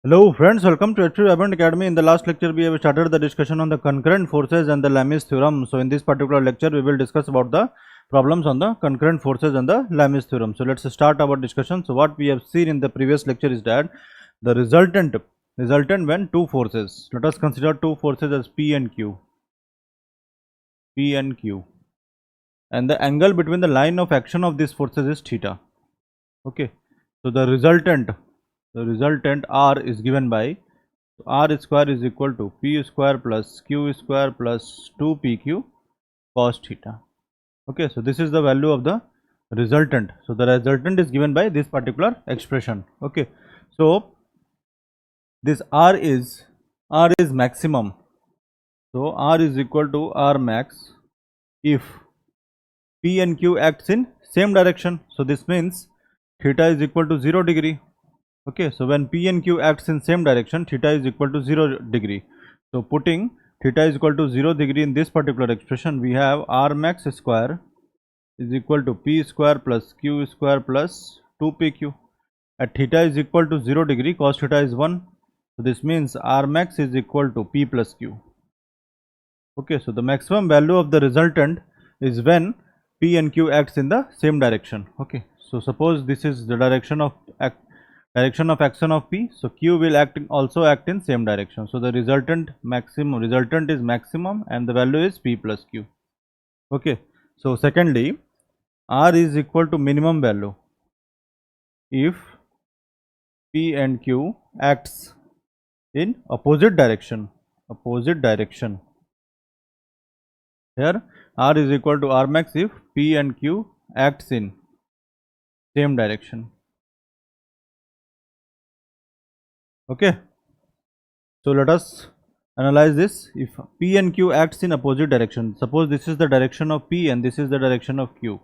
Hello friends, welcome to H3 Abundant Academy. In the last lecture, we have started the discussion on the concurrent forces and the Lami's theorem. So in this particular lecture, we will discuss about the problems on the concurrent forces and the Lami's theorem. So let's start our discussion. So what we have seen in the previous lecture is that the resultant when two forces. Let us consider two forces as P and Q. P and Q. And the angle between the line of action of these forces is theta. Okay. So the resultant R is given by R square is equal to P square plus Q square plus 2PQ cos theta. Okay, so this is the value of the resultant. So the resultant is given by this particular expression. Okay, so this R is maximum. So R is equal to R max if P and Q acts in same direction. So this means theta is equal to 0 degree. Okay, so when P and Q acts in same direction, theta is equal to 0 degree. So putting theta is equal to 0 degree in this particular expression, we have R max square is equal to P square plus Q square plus 2PQ. At theta is equal to 0 degree, cos theta is 1. So this means R max is equal to P plus Q. Okay, so the maximum value of the resultant is when P and Q acts in the same direction. Okay, so suppose this is the direction of action of P, so Q will also act in same direction. So the resultant is maximum and the value is P plus Q. Okay, so secondly, R is equal to minimum value if P and Q acts in opposite direction. Here R is equal to R max if P and Q acts in same direction. Okay, so let us analyze this. If P and Q acts in opposite direction, suppose this is the direction of P and this is the direction of Q.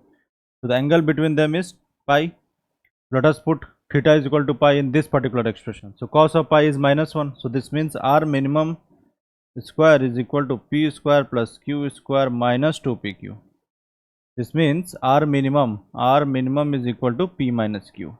So the angle between them is pi. Let us put theta is equal to pi in this particular expression. So cos of pi is -1. So this means R minimum square is equal to P square plus Q square minus 2PQ. This means R minimum is equal to P minus Q.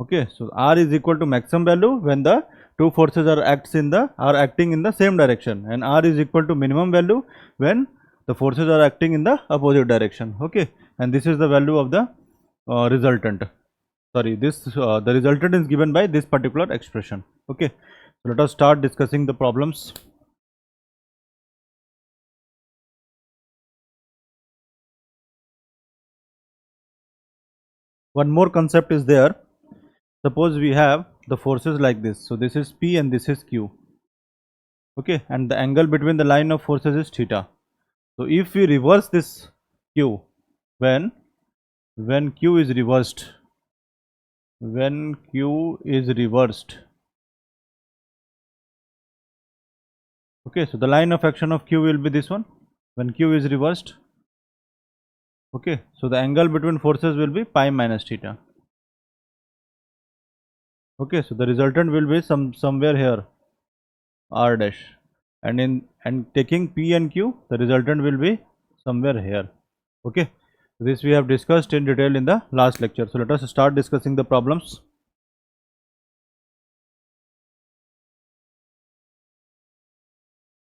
Okay, so R is equal to maximum value when the two forces are acting in the same direction, and R is equal to minimum value when the forces are acting in the opposite direction. Okay, and this is the value of the resultant. Sorry, the resultant is given by this particular expression. Okay, so let us start discussing the problems. One more concept is there. Suppose we have the forces like this. So this is P and this is Q. Okay, and the angle between the line of forces is theta. So if we reverse this Q, when Q is reversed, okay, so the line of action of Q will be this one when Q is reversed. Okay, so the angle between forces will be pi minus theta. Okay, so the resultant will be somewhere here, R dash, and taking P and Q, the resultant will be somewhere here. Okay, this we have discussed in detail in the last lecture. So let us start discussing the problems.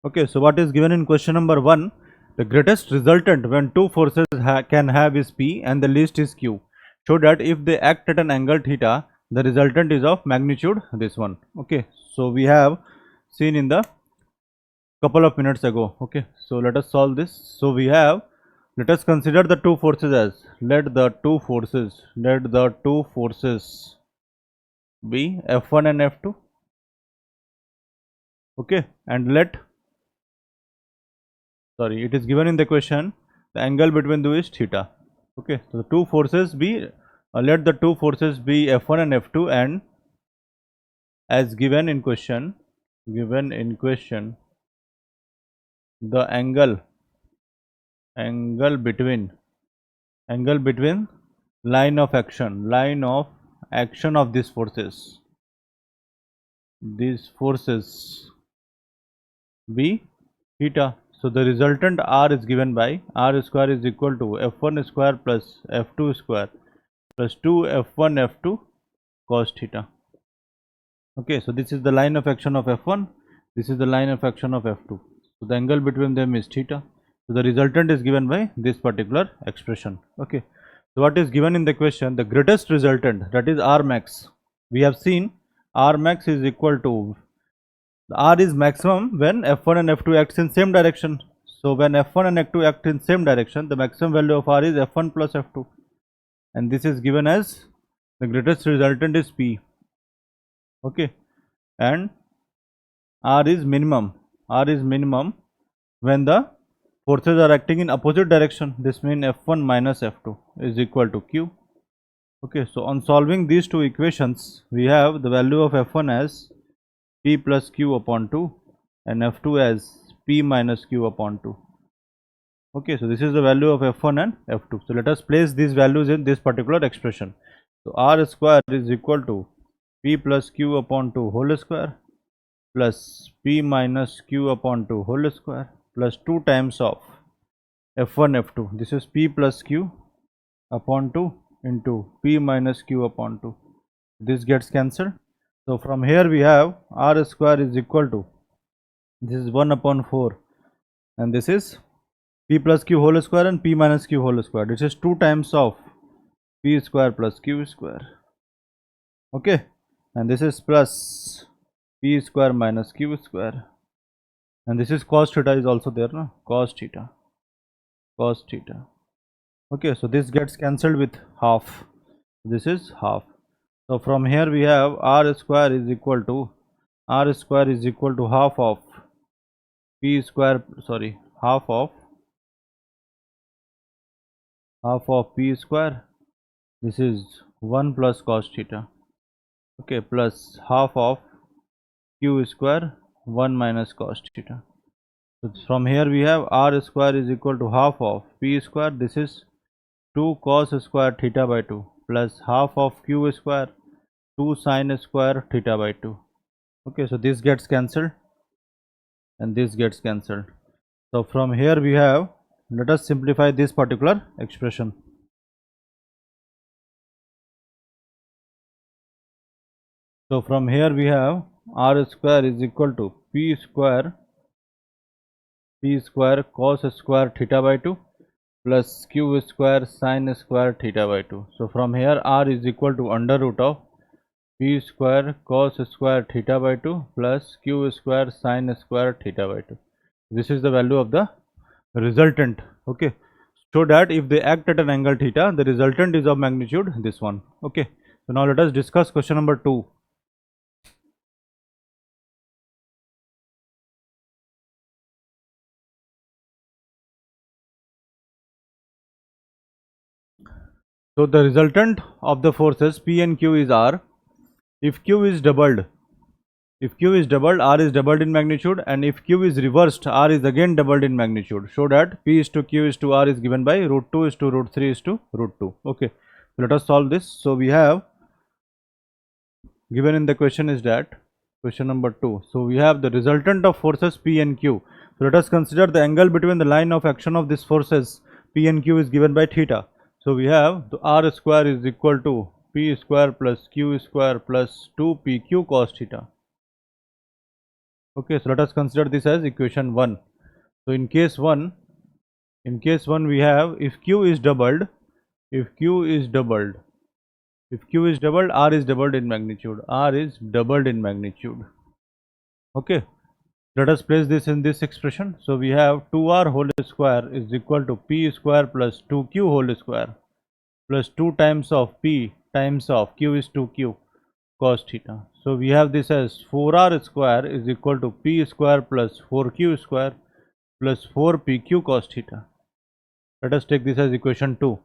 Okay, so what is given in question number 1? The greatest resultant when two forces can have is P and the least is Q. Show that if they act at an angle theta, the resultant is of magnitude this one. Okay, so we have seen in the couple of minutes ago. Okay, so let us solve this. So we have, let us consider the two forces as, let the two forces be F1 and F2. Okay, and it is given in the question the angle between them is theta. Okay, so the two forces be let the two forces be F1 and F2, and as given in question the angle between line of action of these forces be theta. So the resultant R is given by R square is equal to F1 square plus F2 square plus 2 F1 F2 cos theta. Okay, so this is the line of action of F1, this is the line of action of F2. So the angle between them is theta. So the resultant is given by this particular expression. Okay, so what is given in the question? The greatest resultant, that is R max. We have seen R max is equal to, R is maximum when F1 and F2 acts in same direction. So when F1 and F2 act in same direction, the maximum value of R is F1 plus F2, and this is given as the greatest resultant is P. Okay, and R is minimum. R is minimum when the forces are acting in opposite direction. This means F1 minus F2 is equal to Q. Okay, so on solving these two equations, we have the value of F1 as P plus Q upon 2 and F2 as P minus Q upon 2. Okay, so this is the value of F1 and F2. So let us place these values in this particular expression. So R square is equal to P plus Q upon 2 whole square plus P minus Q upon 2 whole square plus 2 times of F1 F2. This is P plus Q upon 2 into P minus Q upon 2. This gets cancelled. So from here we have R square is equal to, this is 1 upon 4 and this is P plus Q whole square and P minus Q whole square. This is 2 times of P square plus Q square. Okay, and this is plus P square minus Q square, and this is cos theta is also there, no? Cos theta. Okay, so this gets cancelled with half. This is half. So from here we have R square is equal to, half of P square, sorry, half of P square. This is 1 plus cos theta. Okay, plus half of Q square 1 minus cos theta. So from here we have R square is equal to half of P square. This is 2 cos square theta by 2 plus half of Q square 2 sin square theta by 2. Okay, so this gets cancelled and this gets cancelled. So from here we have, let us simplify this particular expression. So from here we have R square is equal to P square cos square theta by 2 plus Q square sin square theta by 2. So from here R is equal to under root of P square cos square theta by 2 plus Q square sin square theta by 2. This is the value of the resultant. Okay, so that if they act at an angle theta, the resultant is of magnitude this one. Okay, so now let us discuss question number 2. So the resultant of the forces P and Q is R. If Q is doubled, R is doubled in magnitude, and if Q is reversed, R is again doubled in magnitude. So that P is to Q is to R is given by root 2 is to root 3 is to root 2. Okay, so let us solve this. So we have given in the question is that question number 2. So we have the resultant of forces P and Q. So let us consider the angle between the line of action of these forces P and Q is given by theta. So we have the R square is equal to P square plus Q square plus 2PQ cos theta. Okay, so let us consider this as equation 1. So in case 1 we have, if Q is doubled, R is doubled in magnitude. Okay, let us place this in this expression. So we have 2R whole square is equal to P square plus 2Q whole square plus 2 times of P times of Q is 2Q cos theta. So we have this as 4R square is equal to P square plus 4Q square plus 4PQ cos theta. Let us take this as equation 2.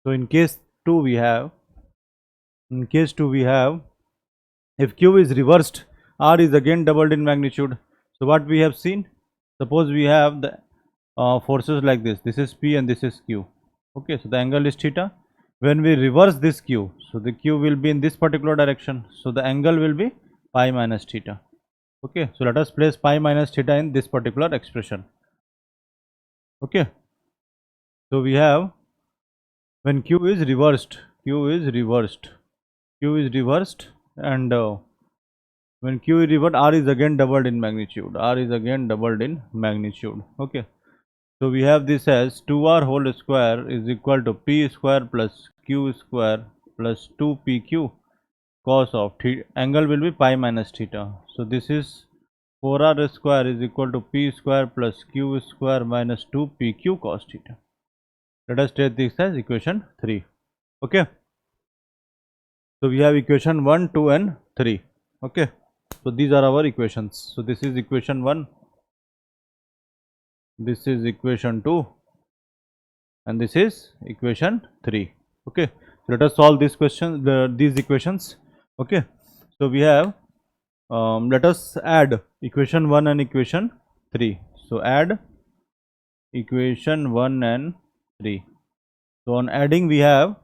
So in case 2 we have, if Q is reversed, R is again doubled in magnitude. So what we have seen, suppose we have the forces like this. This is P and this is Q. Okay, so the angle is theta. When we reverse this Q, so the Q will be in this particular direction. So the angle will be pi minus theta. Okay, so let us place pi minus theta in this particular expression. Okay, so we have when Q is reversed and When q is reversed, r is again doubled in magnitude. R is again doubled in magnitude. Okay. So we have this as 2r whole square is equal to p square plus q square plus 2pq cos of theta. Angle will be pi minus theta. So this is 4r square is equal to p square plus q square minus 2pq cos theta. Let us take this as equation 3. Okay. So we have equation 1, 2 and 3. Okay. So these are our equations. So this is equation 1, this is equation 2 and this is equation 3. Okay. So let us solve this question, these equations. Okay. So we have, let us add equation 1 and equation 3. So add equation 1 and 3. So on adding we have,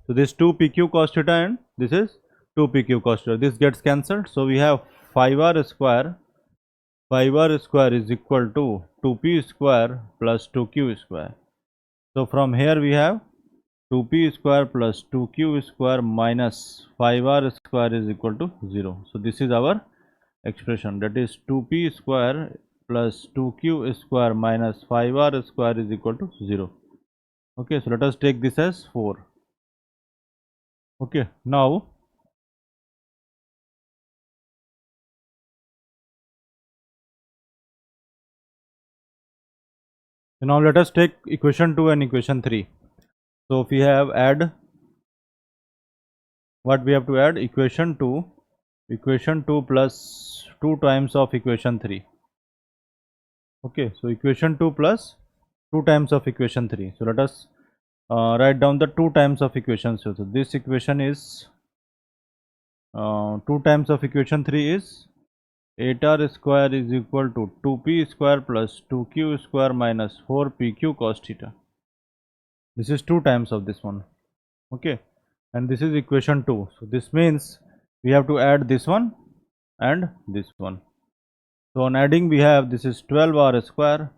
so this 2pq cos theta and this is 2pq cos theta. This gets cancelled. So we have 5r square is equal to 2p square plus 2q square. So from here we have 2p square plus 2q square minus 5r square is equal to 0. So this is our expression, that is 2p square plus 2q square minus 5r square is equal to 0. Okay, so let us take this as 4. Okay, now let us take equation 2 and equation 3. So if we have add, what we have to add, equation 2 plus 2 times of equation 3. Okay, so equation 2 plus 2 times of equation 3. So let us write down the 2 times of equation. So this equation is 2 times of equation 3 is 8r square is equal to 2p square plus 2q square minus 4pq cos theta. This is 2 times of this one. Okay, and this is equation 2. So this means we have to add this one and this one. So on adding we have, this is 12r square.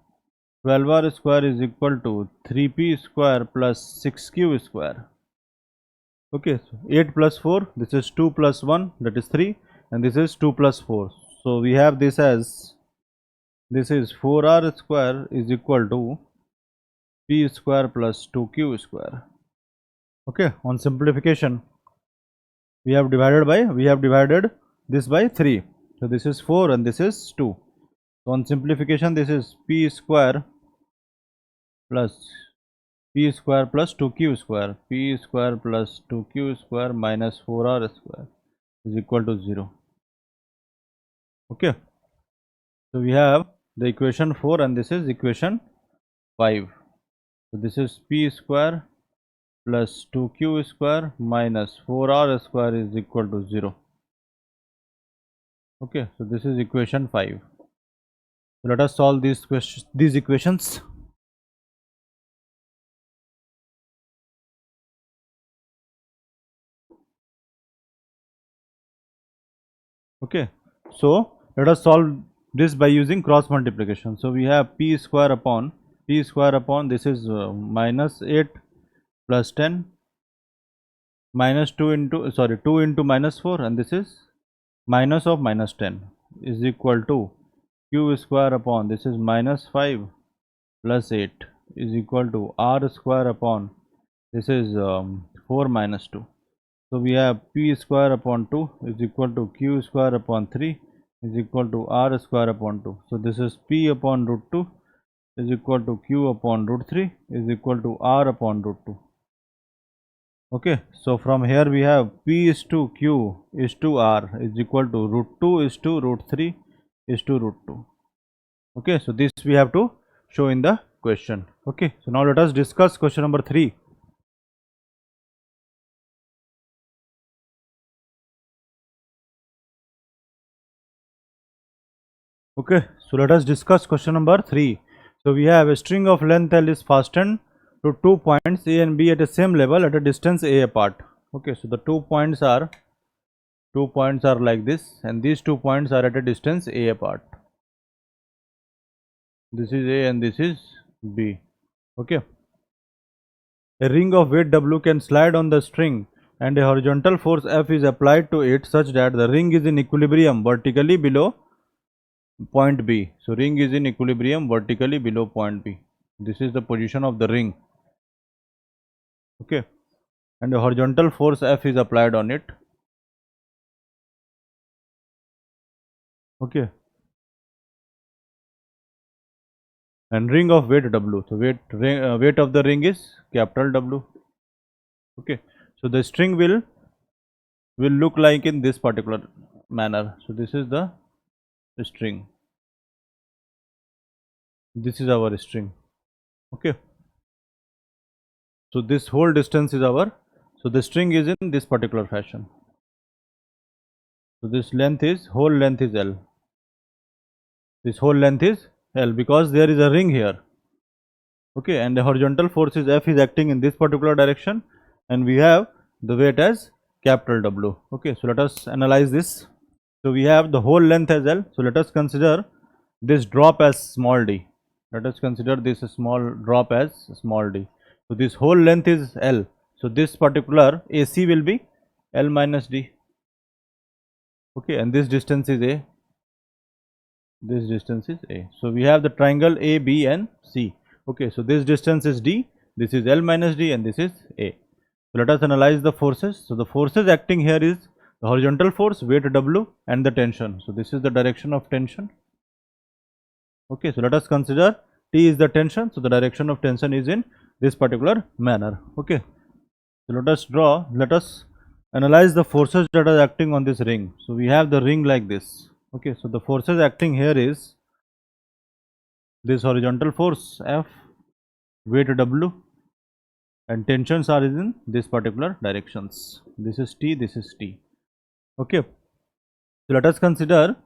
12r square is equal to 3p square plus 6q square. Okay, so 8 plus 4, this is 2 plus 1, that is 3, and this is 2 plus 4. So we have this as, this is 4r square is equal to p square plus 2q square. Okay, on simplification we have divided this by 3. So this is 4 and this is 2. So on simplification, this is p square plus 2q square, p square plus 2q square minus 4r square is equal to 0. Okay, so we have the equation 4 and this is equation 5. So this is p square plus 2q square minus 4r square is equal to 0. Okay, so this is equation 5. So let us solve these equations. Okay, so let us solve this by using cross multiplication. So we have p square upon this is minus 8 plus 10 minus 2 into minus 4, and this is minus of minus 10 is equal to q square upon this is minus 5 plus 8 is equal to r square upon this is 4 minus 2. So we have p square upon 2 is equal to q square upon 3 is equal to r square upon 2. So this is p upon root 2 is equal to q upon root 3 is equal to r upon root 2. Okay, so from here we have p is to q is to r is equal to root 2 is to root 3 is to root 2. Okay, so this we have to show in the question. Okay, so now let us discuss question number 3. Okay, so let us discuss question number 3. So we have a string of length L is fastened to 2 points A and B at the same level at a distance A apart. Okay, so the 2 points are like this, and these 2 points are at a distance A apart. This is A and this is B. Okay, a ring of weight W can slide on the string and a horizontal force F is applied to it such that the ring is in equilibrium vertically below point B. So ring is in equilibrium vertically below point B. This is the position of the ring. Okay, and a horizontal force F is applied on it. Okay, and ring of weight W. So weight of the ring is capital W. Okay, so the string will look like in this particular manner. So this is the string. This is our string. Okay, so this whole distance is our, so the string is in this particular fashion. So this length is, whole length is L. This whole length is L because there is a ring here. Okay, and the horizontal force is F is acting in this particular direction, and we have the weight as capital W. Okay, so let us analyze this. So we have the whole length as L. So let us consider this drop as small d. Let us consider this small drop as small d. So this whole length is L. So this particular AC will be L minus d. Okay, and this distance is A. This distance is A. So we have the triangle A, B and C. Okay, so this distance is D, this is L minus D and this is A. So let us analyze the forces. So the forces acting here is the horizontal force, weight W and the tension. So this is the direction of tension. Okay, so let us consider T is the tension. So the direction of tension is in this particular manner. Okay, so let us analyze the forces that are acting on this ring. So we have the ring like this. Okay, so the forces acting here is this horizontal force F, weight W and tensions are in this particular directions. This is T, this is T. Okay, so let us consider,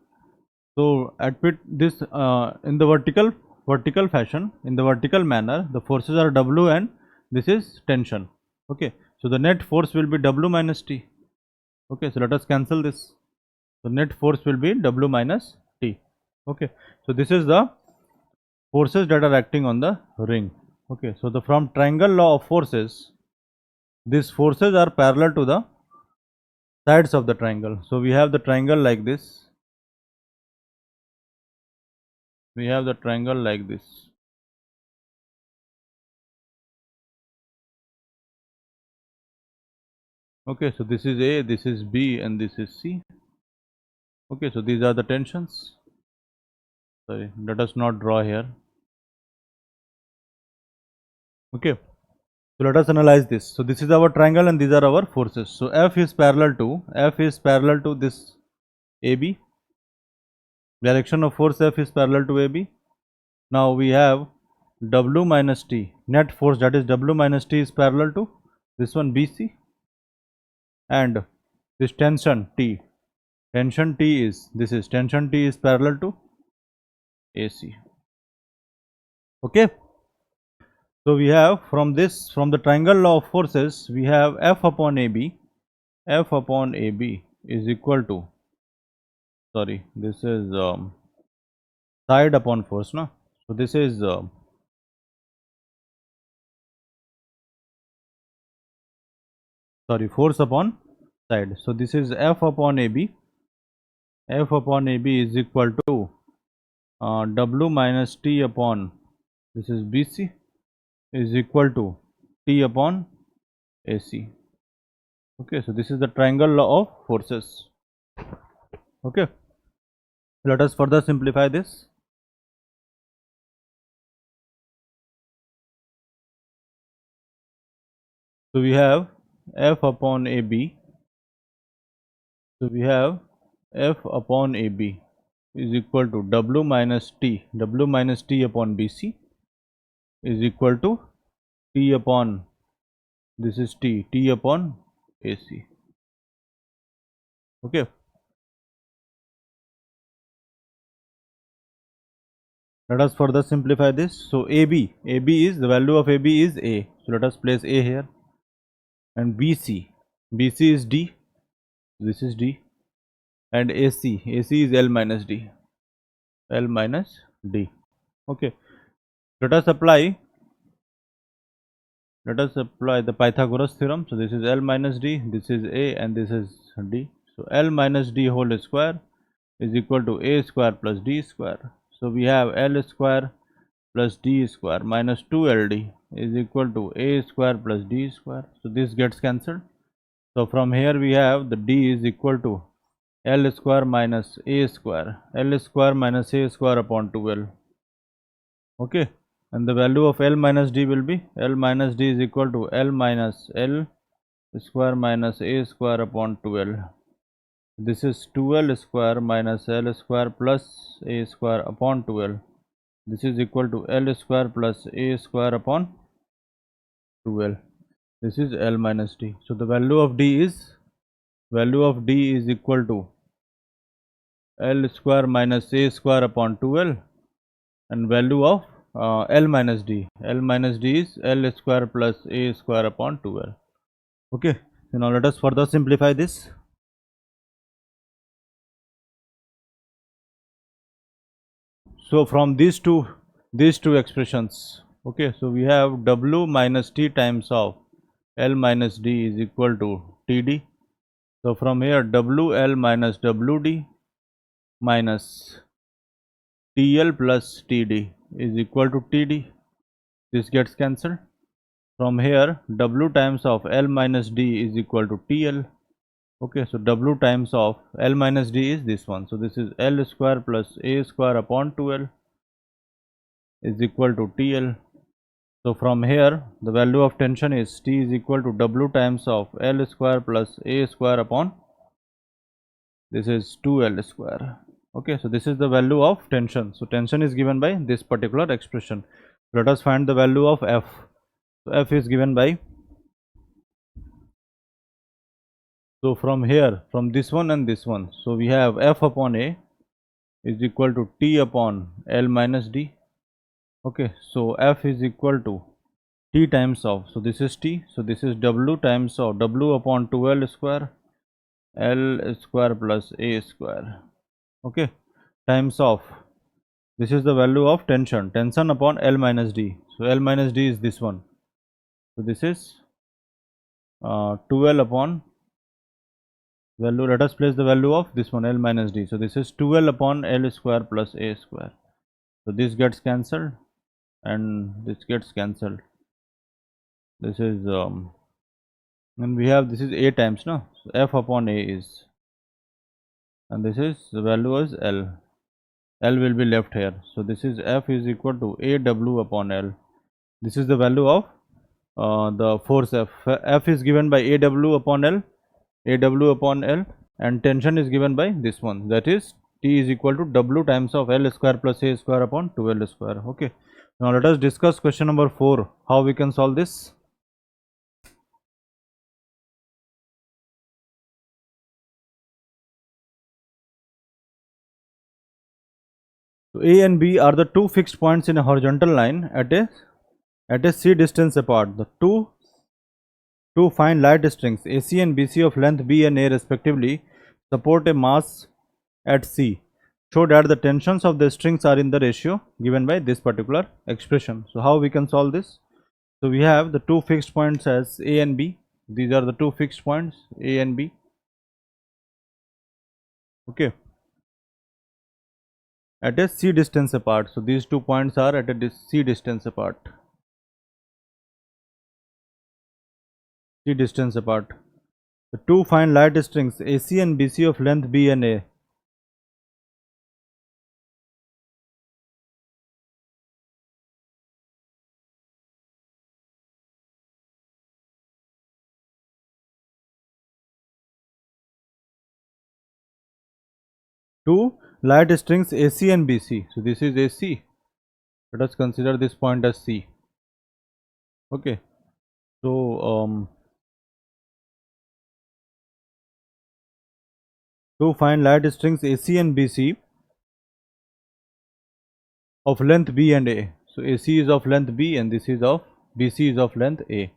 so at this in the vertical fashion, in the vertical manner, the forces are W and this is tension. Okay, so the net force will be W minus T. Okay, so let us cancel this. The net force will be W minus T. Okay, so this is the forces that are acting on the ring. Okay, so the from triangle law of forces, these forces are parallel to the sides of the triangle. So we have the triangle like this. We have the triangle like this. Okay, so this is A, this is B and this is C. Okay, so these are the tensions. Sorry, let us not draw here. Okay, so let us analyze this. So this is our triangle and these are our forces. So F is parallel to this AB. Direction of force F is parallel to AB. Now we have W minus T. Net force, that is W minus T, is parallel to this one BC. And this tension T. Tension T is, this is tension T is parallel to AC. Okay. So we have from this, from the triangle law of forces, we have F upon AB. F upon AB is equal to, sorry, this is side upon force, no? So this is sorry, force upon side. So this is F upon AB. F upon AB is equal to W minus T upon, this is BC, is equal to T upon AC. Okay, so this is the triangle law of forces. Okay, let us further simplify this. So we have F upon AB. So we have F upon AB is equal to W minus T upon BC is equal to T upon, this is T upon AC. Okay, let us further simplify this. So AB is, the value of AB is A. So let us place A here. And BC is D, this is D. And AC is L minus D. Okay, let us apply Let us apply the Pythagoras theorem. So this is L minus D, this is A and this is D. So L minus D whole square is equal to A square plus D square. So we have L square plus D square minus 2LD is equal to A square plus D square. So this gets cancelled. So from here we have the D is equal to L square minus A square, L square minus A square upon 2L. Okay, and the value of L minus D will be L minus D is equal to L minus L square minus A square upon 2L. This is 2L square minus L square plus A square upon 2L. This is equal to L square plus A square upon 2L. This is L minus D. So the value of D is equal to L square minus A square upon 2L, and value of L minus D is L square plus A square upon 2L. Okay, so now let us further simplify this. So from these two expressions, okay, so we have W minus T times of L minus D is equal to TD. So from here WL minus WD minus TL plus TD is equal to TD. This gets cancelled. From here W times of L minus D is equal to TL. Okay, so W times of L minus D is this one. So this is L square plus A square upon 2L is equal to TL. So from here the value of tension is T is equal to W times of L square plus A square upon, this is 2L square. Okay, so this is the value of tension. So tension is given by this particular expression. Let us find the value of F. So F is given by, so from here, from this one and this one, so we have F upon A is equal to T upon L minus D. Okay, so F is equal to T times of, so this is T, so this is W times of W upon 2L square, L square plus A square. Okay, times of, this is the value of tension upon L minus D. So L minus D is this one. So this is 2L upon value. Let us place the value of this one L minus D. So this is 2L upon L square plus A square. So this gets cancelled and this gets cancelled. This is and we have, this is A times, no? So F upon A is, and this is the value is L. L will be left here. So this is F is equal to AW upon L. This is the value of the force F. F is given by AW upon L, and tension is given by this one, that is T is equal to W times of L square plus A square upon 2L square. Okay, now let us discuss question number 4, how we can solve this. So A and B are the two fixed points in a horizontal line at a c distance apart. The two fine light strings AC and BC of length B and A respectively support a mass at C. Show that the tensions of the strings are in the ratio given by this particular expression. So how we can solve this? So we have the two fixed points as A and B. These are the two fixed points A and B. Okay, at a c distance apart. So these 2 points are at a c distance apart. The two fine light strings AC and BC of length B and A. Two light strings AC and BC. So this is AC. Let us consider this point as C. Okay. So two fine light strings AC and BC of length B and A. So AC is of length B and this is of BC is of length A.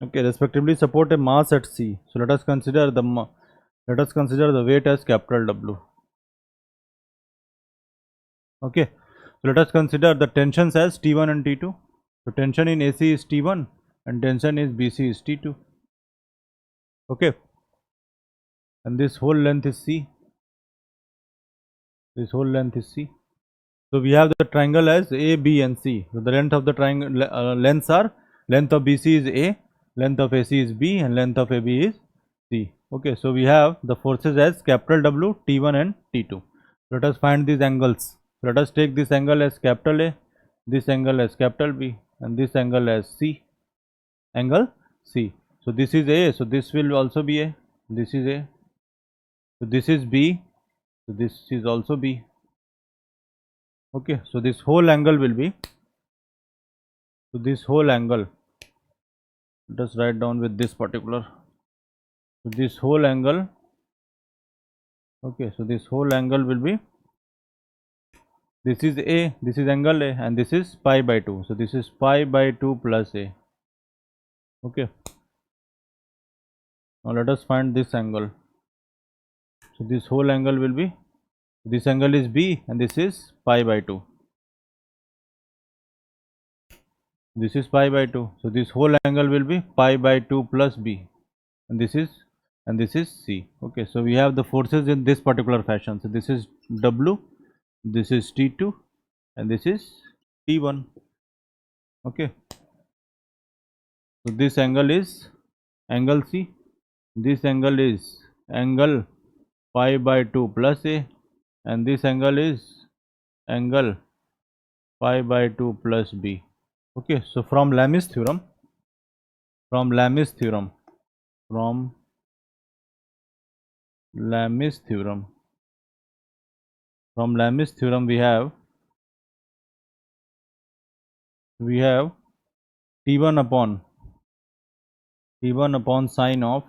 Okay, respectively support a mass at C. So let us consider the weight as capital W. Okay, so let us consider the tensions as T1 and T2. So tension in AC is T1 and tension is BC is T2. Okay, and this whole length is C. This whole length is C. So we have the triangle as A, B and C. So the length of the triangle lengths are, length of BC is A, length of AC is B and length of AB is C. Okay, so we have the forces as capital W, T1 and T2. Let us find these angles. Let us take this angle as capital A, this angle as capital B and this angle as C, angle C. So this is A, so this will also be A, this is A. So this is B, so this is also B. Okay, so this whole angle will be, so this whole angle, let us write down with this particular, so this whole angle, okay, so this whole angle will be, this is A, this is angle A and this is pi by 2. So this is pi by 2 plus A. Okay, now let us find this angle. So this whole angle will be, this angle is B and this is pi by 2. This is pi by 2. So this whole angle will be pi by 2 plus B and this is C. Okay, so we have the forces in this particular fashion. So this is W, this is T2 and this is T1. Okay, so this angle is angle C, this angle is angle pi by 2 plus A and this angle is angle pi by 2 plus B. Okay, so from Lami's theorem, from Lami's theorem we have T1 upon sine of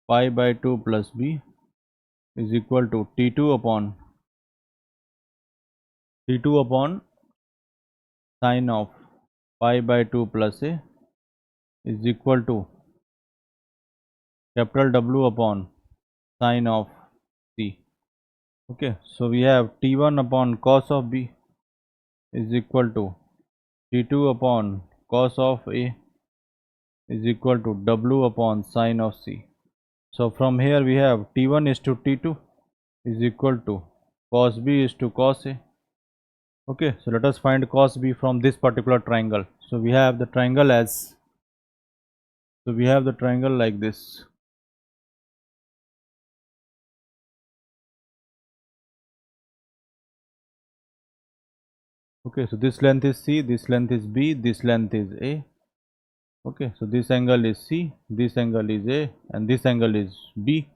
pi by 2 plus B is equal to T2 upon sine of pi by 2 plus A is equal to capital W upon sine of C. Okay, so we have T1 upon cos of B is equal to T2 upon cos of A is equal to W upon sine of C. So from here we have T1 is to T2 is equal to cos B is to cos A. Okay, so let us find cos B from this particular triangle. So we have the triangle as, so we have the triangle like this. Okay, so this length is C, this length is B, this length is A. Okay, so this angle is C, this angle is A and this angle is B.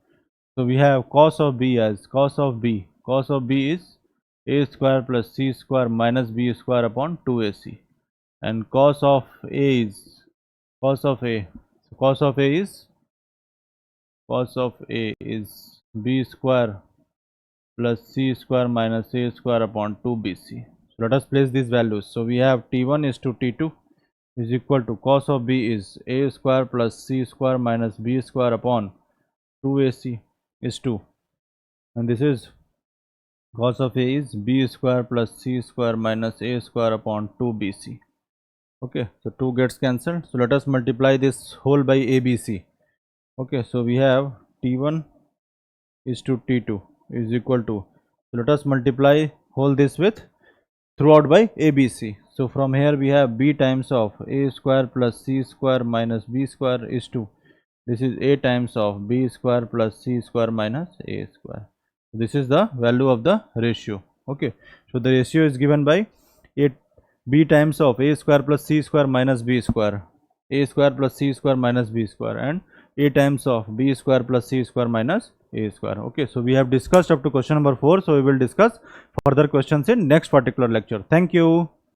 So we have cos of B as cos of B is A square plus C square minus B square upon 2AC and cos of A is cos of A is B square plus C square minus A square upon 2BC. So let us place these values. So we have T1 is to T2 is equal to cos of B is A square plus C square minus B square upon 2AC is 2 and this is cos of A is B square plus C square minus A square upon 2BC. Okay, so 2 gets cancelled. So let us multiply this whole by ABC. Okay, so we have T1 is to T2 is equal to, so let us multiply whole this with throughout by ABC. So from here we have B times of A square plus C square minus B square is 2. This is A times of B square plus C square minus A square. This is the value of the ratio. Okay, so the ratio is given by B times of A square plus C square minus B square, A square plus C square minus B square and A times of B square plus C square minus A square. Okay, so we have discussed up to question number 4. So we will discuss further questions in next particular lecture. Thank you.